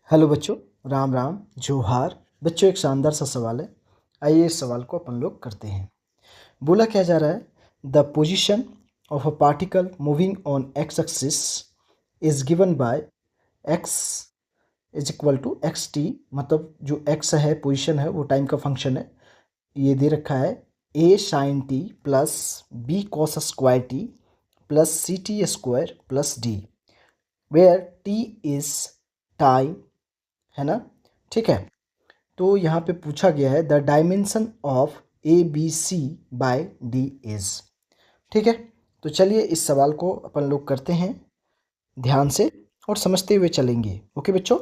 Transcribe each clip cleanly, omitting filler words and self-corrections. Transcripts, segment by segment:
Hello बच्चों, राम राम जोहार। बच्चों, एक शानदार सा सवाल है। आइए इस सवाल को अपन लोग करते हैं। बोला क्या जा रहा है, the position of a particle moving on X axis is given by X is equal to X T. मतलब जो एक्स है, पोजीशन है, वो टाइम का फंक्शन है। ये दे रखा है a sine T plus B cos square T plus C T square plus d, where t is time, है ना। ठीक है। तो यहाँ पे पूछा गया है the dimension of A B C by D is. ठीक है। तो चलिए इस सवाल को अपन लोग करते हैं ध्यान से और समझते हुए चलेंगे। ओके बच्चों,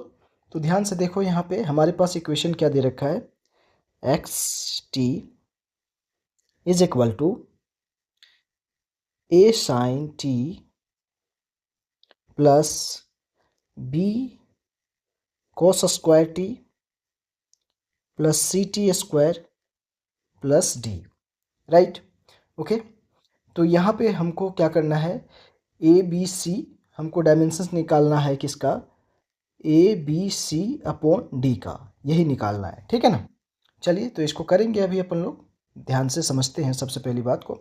तो ध्यान से देखो, यहाँ पे हमारे पास इक्वेशन क्या दे रखा है, X T is equal to A sine T plus B cos square T plus C T square plus D. Right. Okay. तो यहाँ पे हमको क्या करना है, ए बी सी हमको डायमेंशंस निकालना है किसका, A B C upon D का, यही निकालना है। ठीक है ना। चलिए तो इसको करेंगे अभी अपन लोग, ध्यान से समझते हैं सबसे पहली बात को।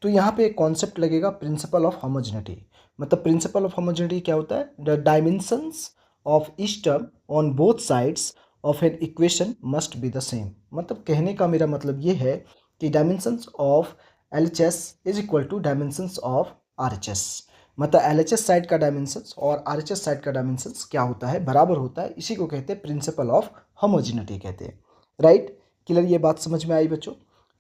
तो यहाँ पे एक कॉन्सेप्ट लगेगा, प्रिंसिपल ऑफ होमोजेनिटी। मतलब प्रिंसिपल ऑफ होमोजेनिटी क्या होता है, the dimensions of each term on both sides of an equation must be the same. मतलब कहने का मेरा मतलब ये है कि dimensions of LHS is equal to dimensions of RHS। मतलब LHS साइड का डायमेंशंस और RHS साइड का डायमेंशंस क्या होता है, बराबर होता है। इसी को कहते हैं प्रिंसिपल ऑफ होमोजेनिटी कहते हैं। राइट। क्लियर, ये बात समझ में आई बच्चों।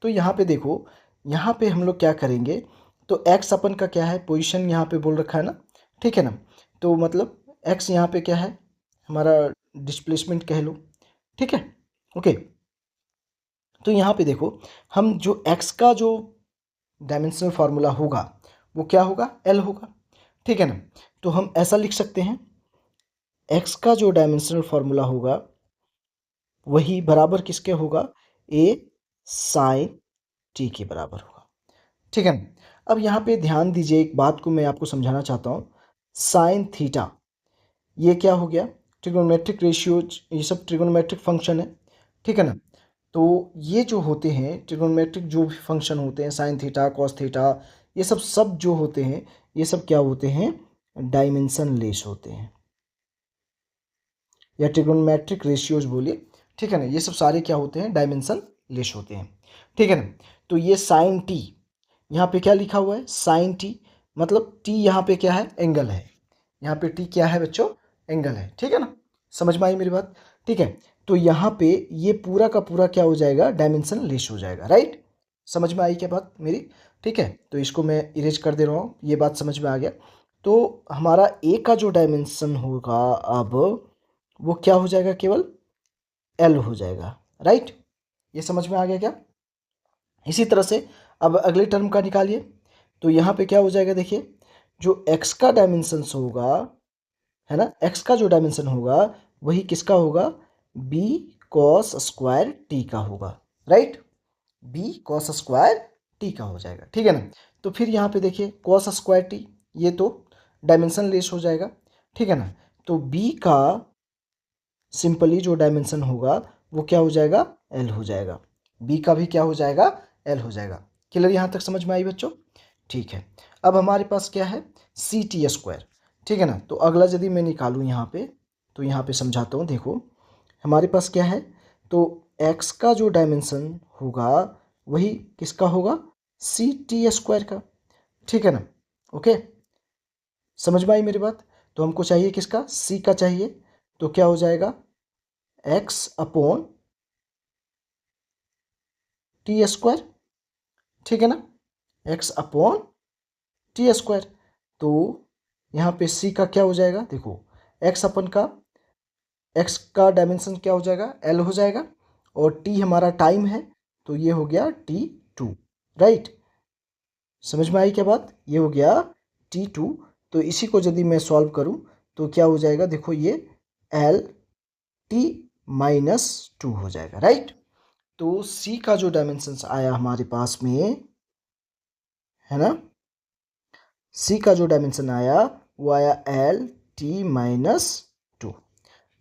तो यहाँ पे देखो, यहाँ पे हम लोग क्या करेंगे, तो एक्स अपन का क्या है, पोजीशन यहाँ पे बोल रखा है ना। ठीक है ना। तो मतलब एक्स यहाँ पे क्या है, हमारा डिस्प्लेसमेंट कह लो। ठीक है। ओके। तो यहाँ पे देखो, हम जो एक्स का जो डायमेंशनल फार्मूला होगा वो क्या होगा, एल होगा। ठीक है ना। तो हम ऐसा लिख सकते हैं, एक्स का जो डायमेंशनल फार्मूला होगा वही बराबर किसके होगा, ए साइन टी के बराबर होगा। ठीक है ना। अब यहाँ पे ध्यान दीजिए, एक बात को मैं आपको समझाना चाहता हूँ। साइन थीटा ये क्या हो गया, ट्रिग्नोमेट्रिक रेशियोज, ये सब ट्रिग्नोमेट्रिक फंक्शन है। ठीक है ना। तो ये जो होते हैं ट्रिग्नोमेट्रिक जो भी फंक्शन होते हैं, साइन थीटा कॉस थीटा, ये सब जो होते हैं, ये सब क्या होते हैं, डायमेंशन लेस होते हैं, या ट्रिग्नोमेट्रिक रेशियोज बोलिए। ठीक है ना। ये सब सारे क्या होते हैं, डायमेंशन लेस होते हैं। ठीक है ना। तो ये साइन टी, यहाँ पे क्या लिखा हुआ है, साइन टी, मतलब टी यहाँ पे क्या है, एंगल है। यहाँ पे टी क्या है बच्चों, एंगल है। ठीक है ना। समझ में आई मेरी बात। ठीक है। तो यहाँ पे ये पूरा का पूरा क्या हो जाएगा, डायमेंशन लेस हो जाएगा। राइट। समझ में आई क्या बात मेरी। ठीक है। तो इसको मैं इरेज कर दे रहा हूँ, ये बात समझ में आ गया। तो हमारा ए का जो डायमेंशन होगा अब, वो क्या हो जाएगा, केवल एल हो जाएगा। राइट। ये समझ में आ गया क्या। इसी तरह से अब अगले टर्म का निकालिए। तो यहाँ पे क्या हो जाएगा, देखिए, जो एक्स का डायमेंशंस होगा, है ना, एक्स का जो डायमेंशन होगा वही किसका होगा, बी कॉस स्क्वायर टी का होगा। Right. B cos square T का हो जाएगा। ठीक है ना। तो फिर यहाँ पे देखिए कॉस स्क्वायर टी, ये तो डायमेंशन लेस हो जाएगा। ठीक है ना। तो बी का सिंपली जो डायमेंशन होगा वो क्या हो जाएगा, एल हो जाएगा। बी का भी क्या हो जाएगा, एल हो जाएगा। क्लियर, यहाँ तक समझ में आई बच्चों। ठीक है। अब हमारे पास क्या है, सी टी स्क्वायर। ठीक है ना। तो अगला यदि मैं निकालूँ यहाँ पे, तो यहाँ पे समझाता हूँ। देखो हमारे पास क्या है, तो एक्स का जो डायमेंशन होगा वही किसका होगा, सी टी स्क्वायर का। ठीक है ना। ओके। समझ में आई मेरी बात। तो हमको चाहिए किसका, सी का चाहिए। तो क्या हो जाएगा, एक्स अपॉन टी स्क्वायर। ठीक है ना। X upon T square. तो यहाँ पे सी का क्या हो जाएगा, देखो, एक्स अपन का, एक्स का डायमेंशन क्या हो जाएगा, एल हो जाएगा, और टी हमारा टाइम है, तो ये हो गया T2। राइट। समझ में आई क्या बात, ये हो गया T2। तो इसी को यदि मैं सॉल्व करूँ तो क्या हो जाएगा, देखो ये LT-2 हो जाएगा। राइट। तो सी का जो डायमेंशंस आया हमारे पास में, है ना, सी का जो डायमेंशन आया वो आया LT-2।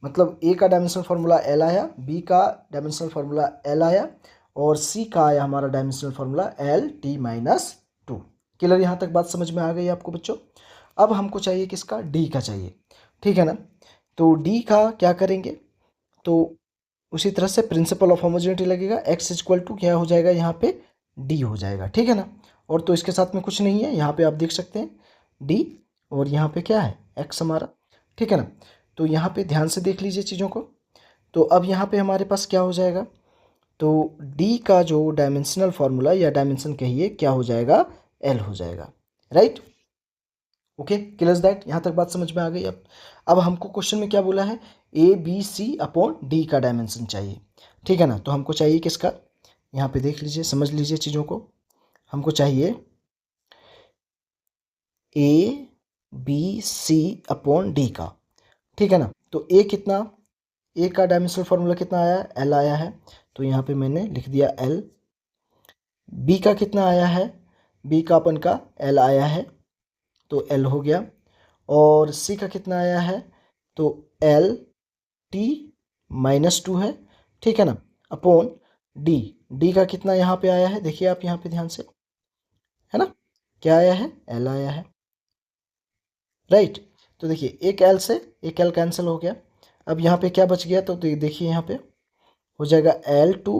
मतलब ए का डायमेंशनल फार्मूला एल आया, बी का डायमेंशनल फार्मूला एल आया और सी का आया हमारा dimensional formula L T minus to. Clear, यहाँ तक बात समझ में आ गई आपको बच्चों। अब हमको चाहिए किसका, डी का चाहिए, ठीक है ना। तो डी का क्या करेंगे, तो उसी तरह से प्रिंसिपल ऑफ होमोजेनिटी लगेगा, एक्स इक्वल टू क्या हो जाएगा यहाँ पे, डी हो जाएगा, ठीक है ना। और तो इसके साथ में कुछ नहीं है, यहाँ पे आप देख सकते हैं डी और यहाँ पे क्या है, एक्स हमारा, ठीक है ना। तो यहाँ पे ध्यान से देख लीजिए चीज़ों को। तो अब यहाँ पे हमारे पास क्या हो जाएगा, तो डी का जो डायमेंशनल फार्मूला या डायमेंशन कहिए क्या हो जाएगा, एल हो जाएगा, राइट। ओके, क्लियर दैट, यहाँ तक बात समझ में आ गई। अब हमको क्वेश्चन में क्या बोला है, A B C upon D का डायमेंशन चाहिए, ठीक है ना। तो हमको चाहिए किसका, यहाँ पे देख लीजिए, समझ लीजिए चीज़ों को। हमको चाहिए A B C upon D का, ठीक है ना। तो ए कितना, ए का डायमेंशनल फार्मूला कितना आया है, एल आया है, तो यहाँ पे मैंने लिख दिया एल। बी का कितना आया है, बी का अपन का एल आया है, तो एल हो गया। और सी का कितना आया है, तो एल टी माइनस टू है, ठीक है ना, अपॉन डी। डी का कितना यहाँ पे आया है, देखिए आप यहाँ पे ध्यान से, है ना, क्या आया है, एल आया है, राइट। तो देखिए एक एल से एक एल कैंसिल हो गया। अब यहाँ पे क्या बच गया, तो देखिए यहाँ पे हो जाएगा L two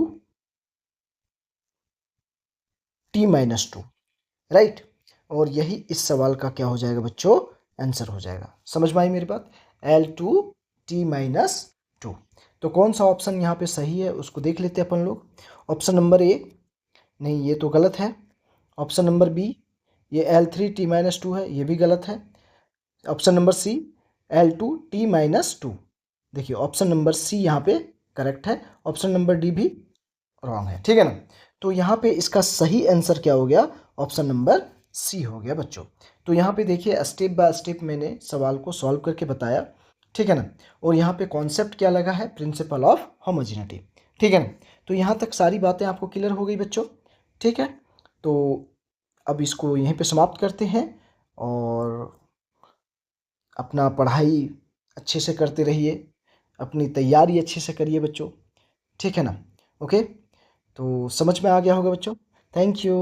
T minus to, right. और यही इस सवाल का क्या हो जाएगा बच्चों, आंसर हो जाएगा। समझ में आई मेरी बात, L two T minus to. तो कौन सा ऑप्शन यहाँ पे सही है उसको देख लेते हैं अपन लोग। ऑप्शन नंबर ए, नहीं ये तो गलत है। ऑप्शन नंबर बी, ये L three T minus two है, ये भी गलत है। Option number C, L two T minus two, देखिए ऑप्शन नंबर सी यहाँ पे करेक्ट है, ऑप्शन नंबर डी भी रॉन्ग है, ठीक है ना। तो यहाँ पे इसका सही आंसर क्या हो गया, ऑप्शन नंबर सी हो गया बच्चों। तो यहाँ पे देखिए स्टेप बाय स्टेप मैंने सवाल को सॉल्व करके बताया, ठीक है ना। और यहाँ पे कॉन्सेप्ट क्या लगा है, प्रिंसिपल ऑफ होमोजेनिटी, ठीक है ना। तो यहाँ तक सारी बातें आपको क्लियर हो गई बच्चों, ठीक है। तो अब इसको यहीं पे समाप्त करते हैं और अपना पढ़ाई अच्छे से करते रहिए, अपनी तैयारी अच्छे से करिए बच्चों, ठीक है ना। ओके, तो समझ में आ गया होगा बच्चों। Thank you.